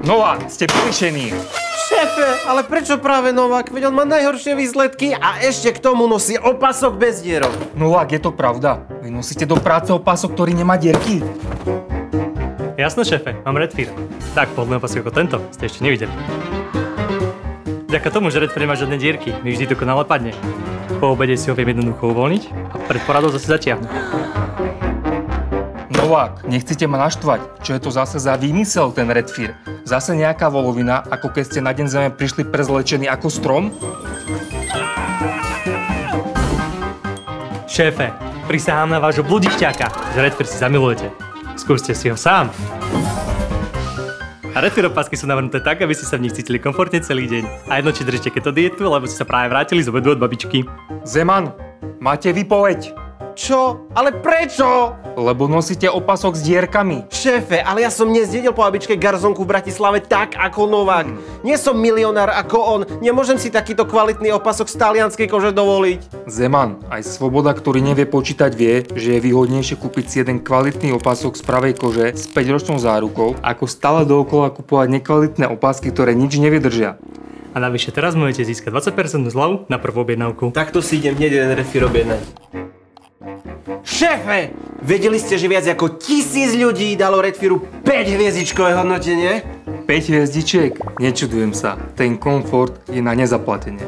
Novák, ste povýšení. Šéfe, ale prečo práve Novák? Veď on má najhoršie výsledky a ešte k tomu nosí opasok bez dierok. Novák, je to pravda? Vy nosíte do práce opasok, ktorý nemá dierky? Jasné, šéfe, mám Redfear. Tak pohodlný opasok ako tento ste ešte nevideli. Vďaka tomu, že Redfear nemá žiadne dierky, mi vždy dokonale padne. Po obede si ho viem jednoducho uvoľniť a pred poradou zase zatiahnuť. Novák, nechcete ma naštvať. Čo je to zase za výmysel, ten Redfear? Zase nejaká volovina, ako keď ste na deň zeme prišli prezlečení ako strom? Šéfe, prisahám na vášho bludišťáka, že Redfear si zamilujete. Skúste si ho sám. A Redfear opasky sú navrhnuté tak, aby ste sa v nich cítili komfortne celý deň. A jedno, či držíte keto dietu, alebo ste sa práve vrátili z obedu od babičky. Zeman, máte výpoveď? Čo? Ale prečo? Lebo nosíte opasok s dierkami. Šéfe, ale ja som nezdedil po babičke garzonku v Bratislave tak ako Novák. Nie som milionár ako on. Nemôžem si takýto kvalitný opasok z talianskej kože dovoliť. Zeman, aj Svoboda, ktorý nevie počítať, vie, že je výhodnejšie kúpiť si jeden kvalitný opasok z pravej kože s 5-ročnou zárukou, ako stále dookola kupovať nekvalitné opasky, ktoré nič nevydržia. A navyše teraz môžete získať 20% zľavu na prvú objednávku. Takto si idem hneď jeden Redfear objednať. Šéfe, vedeli ste, že viac ako 1000 ľudí dalo Redfearu 5-hviezdičkové hodnotenie? 5 hviezdičiek? Nečudujem sa. Ten komfort je na nezaplatenie.